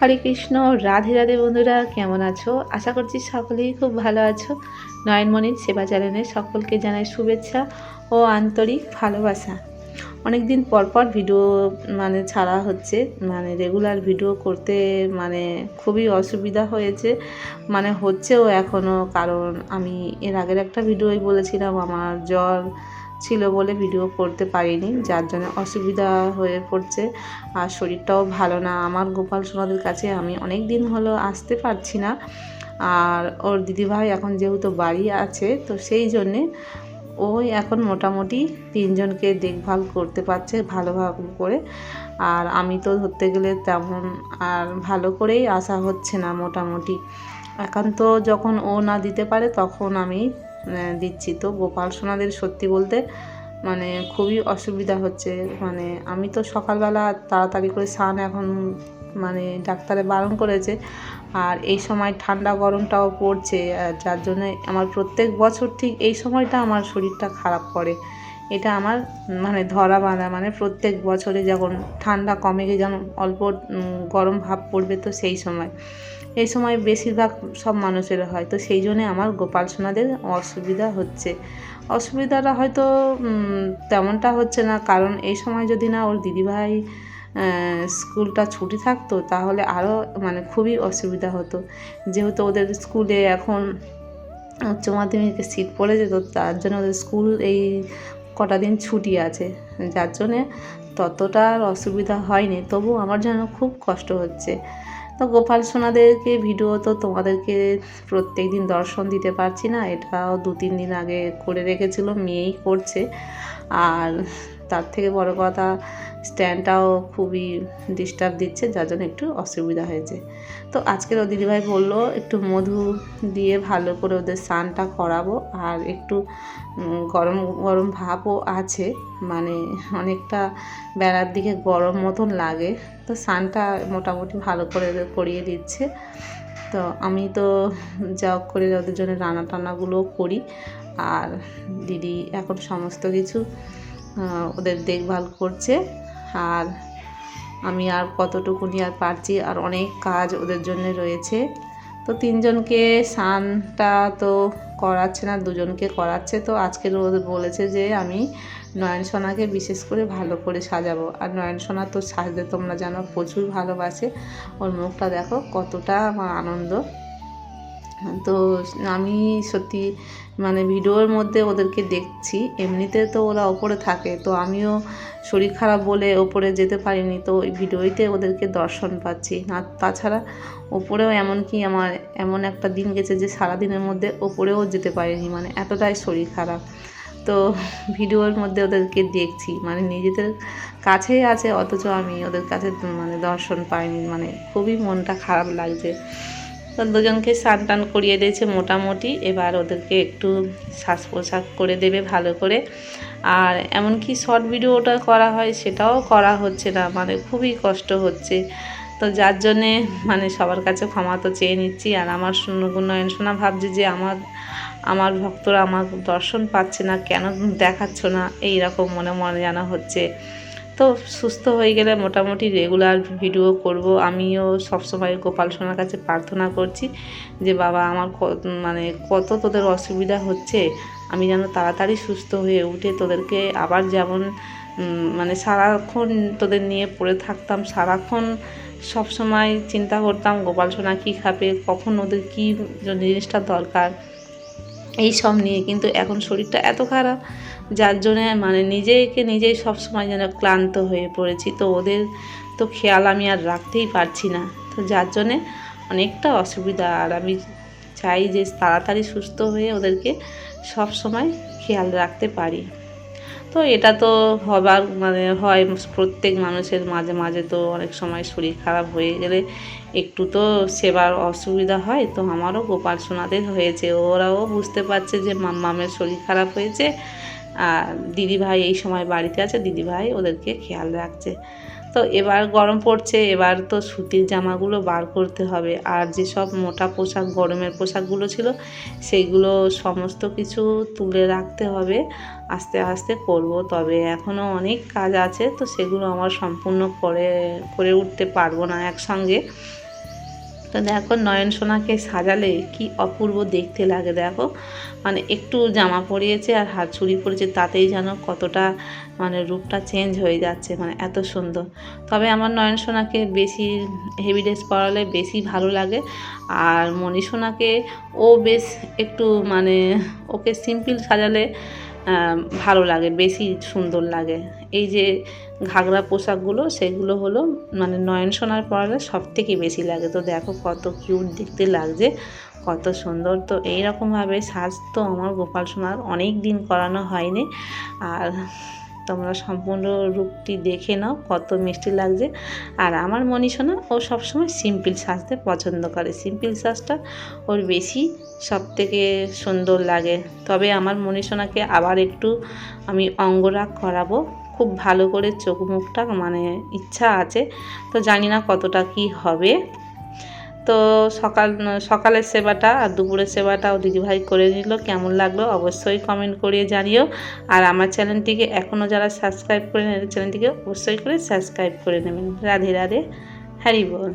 হরে কৃষ্ণ, রাধে রাধে বন্ধুরা, কেমন আছো? আশা করছি সকলেই খুব ভালো আছো। নয়নমণির সেবা চ্যানেলে সকলকে জানাই শুভেচ্ছা ও আন্তরিক ভালোবাসা। অনেক দিন পর পর ভিডিও ছাড়া হচ্ছে, রেগুলার ভিডিও করতে খুবই অসুবিধা হয়েছে, হচ্ছেও এখনও। কারণ আমি এর আগের একটা ভিডিওই বলেছিলাম আমার জ্বর ছিল বলে ভিডিও করতে পারিনি, যার জন্য অসুবিধা হয়ে পড়ছে। আর শরীরটাও ভালো না আমার গোপাল সোনাদের কাছে। আমি অনেক দিন হলো আসতে পারছি না। আর ওর দিদিভাই এখন যেহেতু বাড়ি আছে, তো সেই জন্যে ওই এখন মোটামুটি 3 জনকে দেখভাল করতে পারছে ভালোভাবে করে। আর আমি তো ধরতে গেলে তেমন আর ভালো করেই আসা হচ্ছে না মোটামুটি। এখন তো যখন ও না দিতে পারে তখন আমি দিচ্ছি। তো গোপাল সোনাদের সত্যি বলতে খুবই অসুবিধা হচ্ছে। আমি তো সকালবেলা তাড়াতাড়ি করে স্নান এখন ডাক্তারে বারণ করেছে। আর এই সময় ঠান্ডা গরমটাও পড়ছে, যার জন্য আমার প্রত্যেক বছর ঠিক এই সময়টা আমার শরীরটা খারাপ করে। এটা আমার ধরা বাঁধা, প্রত্যেক বছরে যখন ঠান্ডা কমে গিয়ে যখন অল্প গরম ভাব পড়বে, তো সেই সময় এই সময় বেশিরভাগ সব মানুষের হয়। তো সেই জন্যে আমার গোপাল সোনাদের অসুবিধা হচ্ছে। অসুবিধাটা হয়তো তেমনটা হচ্ছে না, কারণ এই সময় যদি না ওর দিদিভাই স্কুলটা ছুটি থাকতো তাহলে আরও খুবই অসুবিধা হতো। যেহেতু ওদের স্কুলে এখন উচ্চ মাধ্যমিকে সিট পড়ে যেত, তার জন্য ওদের স্কুল এই কটা দিন ছুটি আছে, যার জন্যে ততটা আর অসুবিধা হয়নি। তবু আমার যেন খুব কষ্ট হচ্ছে। তো গোপাল সোনাদেরকে ভিডিও তো তোমাদেরকে প্রত্যেক দিন দর্শন দিতে পারছি না। এটাও 2-3 দিন আগে করে রেখেছিল, মেয়েই করছে। আর তার থেকে বড় কথা, স্ট্যান্ডটাও খুবই ডিস্টার্ব দিচ্ছে, যার জন্য একটু অসুবিধা হয়েছে। তো আজকের ও দিদিভাই বললো একটু মধু দিয়ে ভালো করে ওদের স্নানটা করাবো। আর একটু গরম গরম ভাবও আছে, অনেকটা বেলার দিকে গরম মতন লাগে। তো স্নানটা মোটামুটি ভালো করে করিয়ে দিচ্ছে। তো আমি তো যা করে ওদের জন্য রান্না টান্নাগুলো করি। আর দিদি এখন সমস্ত কিছু ওদের দেখভাল করছে। আর আমি আর কতটুকুনি আর পারছি, আর অনেক কাজ ওদের জন্য রয়েছে। তো 3 জনকে স্নানটা তো করাচ্ছে না, 2 জনকে করাচ্ছে। তো আজকে বলেছে যে আমি নয়নসোনাকে বিশেষ করে ভালো করে সাজাবো। আর নয়নসোনা তো সাজতে তোমরা জানো প্রচুর ভালোবাসে। ওর মুখটা দেখো কতটা আমার আনন্দ। তো আমি সত্যি ভিডিওর মধ্যে ওদেরকে দেখছি, এমনিতে তো ওরা ওপরে থাকে। তো আমিও শরীর খারাপ বলে ওপরে যেতে পারিনি, তো ওই ভিডিওতে ওদেরকে দর্শন পাচ্ছি। না তাছাড়া ওপরেও এমনকি আমার এমন একটা দিন গেছে যে সারাদিনের মধ্যে ওপরেও যেতে পারিনি, এতটাই শরীর খারাপ। তো ভিডিওর মধ্যে ওদেরকে দেখছি, নিজেদের কাছেই আছে, অথচ আমি ওদের কাছে দর্শন পাইনি। খুবই মনটা খারাপ লাগছে। তো 2 জনকে স্নান টান করিয়ে দিয়েছে মোটামুটি। এবার ওদেরকে একটু সাজ পোশাক করে দেবে ভালো করে। আর এমনকি শর্ট ভিডিওটা করা হয় সেটাও করা হচ্ছে না, খুবই কষ্ট হচ্ছে। তো যার জন্যে সবার কাছে ক্ষমা তো চেয়ে নিচ্ছি। আর আমার নয়নসোনা ভাবছে যে আমার ভক্তরা আমার দর্শন পাচ্ছে না, কেন দেখাচ্ছ না, এই রকম মনে মনে জানা হচ্ছে। তো সুস্থ হয়ে গেলে মোটামুটি রেগুলার ভিডিও করব। আমিও সবসময় গোপাল সোনার কাছে প্রার্থনা করছি যে বাবা আমার কত তোদের অসুবিধা হচ্ছে, আমি যেন তাড়াতাড়ি সুস্থ হয়ে উঠে তোদেরকে আবার যেমন সারাক্ষণ তোদের নিয়ে পড়ে থাকতাম, সারাক্ষণ সবসময় চিন্তা করতাম গোপাল সোনা কী খাবে, কখন ওদের কী জিনিসটা দরকার, এই সব নিয়ে। কিন্তু এখন শরীরটা এত খারাপ, যার জন্যে নিজেই সবসময় যেন ক্লান্ত হয়ে পড়েছি। তো ওদের তো খেয়াল আমি আর রাখতেই পারছি না, তো যার জন্যে অনেকটা অসুবিধা। আর আমি চাই যে তাড়াতাড়ি সুস্থ হয়ে ওদেরকে সব সময় খেয়াল রাখতে পারি। তো এটা তো হবার হয় প্রত্যেক মানুষের মাঝে মাঝে। তো অনেক সময় শরীর খারাপ হয়ে গেলে একটু তো সেবার অসুবিধা হয়। তো আমারও গোপাল সোনাদের হয়েছে, ওরাও বুঝতে পারছে যে মাম্মামের শরীর খারাপ হয়েছে। আর দিদিভাই এই সময় বাড়িতে আছে, দিদিভাই ওদেরকে খেয়াল রাখছে। তো এবার গরম পড়ছে, এবার তো সুতির জামাগুলো বার করতে হবে। আর যেসব মোটা পোশাক, গরমের পোশাকগুলো ছিল সেইগুলো সমস্ত কিছু তুলে রাখতে হবে। আস্তে আস্তে করব, তবে এখনও অনেক কাজ আছে। তো সেগুলো আমার সম্পূর্ণ করে উঠতে পারবো না একসঙ্গে। তো দেখো নয়ন সোনাকে সাজালে কি অপূর্ব দেখতে লাগে। দেখো মানে একটু জামা পরিয়েছে আর হাত চুড়ি পরেছে, তাতেই যেন কতটা মানে রূপটা চেঞ্জ হয়ে যাচ্ছে, মানে এত সুন্দর। তবে আমার নয়ন সোনাকে বেশি হেভি ড্রেস পরালে বেশি ভালো লাগে। আর মণি সোনাকে ও বেশ একটু মানে ওকে সিম্পল সাজালে ভালো লাগে, বেশি সুন্দর লাগে। এই যে ঘাগরা পোশাকগুলো সেগুলো হলো মানে নয়ন সোনার পরালে সব থেকে বেশি লাগে। তো দেখো কত কিউট দেখতে লাগছে, কত সুন্দর। তো এইরকমভাবে সাজ তো আমার গোপাল সোনার অনেক দিন করানো হয়নি। আর তোমরা সম্পূর্ণ রূপটি দেখে নাও কত মিষ্টি লাগছে। আর আমার মণি সোনা ও সবসময় সিম্পল সাজতে পছন্দ করে, সিম্পল সাজটা ওর বেশি সব থেকে সুন্দর লাগে। তবে আমার মণি সোনাকে আবার একটু আমি অঙ্গরাগ করাবো, খুব ভালো করে চোখ মুখটা মানে ইচ্ছা আছে। তো জানি না কতটা কি হবে। তো সকালের সেবাটা আর দুপুরের সেবাটাও দিদিভাই করে নিল, কেমন লাগলো অবশ্যই কমেন্ট করে জানিও। আর আমার চ্যানেলটিকে এখনও যারা সাবস্ক্রাইব করে নেন চ্যানেলটিকে অবশ্যই করে সাবস্ক্রাইব করে নেবেন। রাধে রাধে, হরি বল।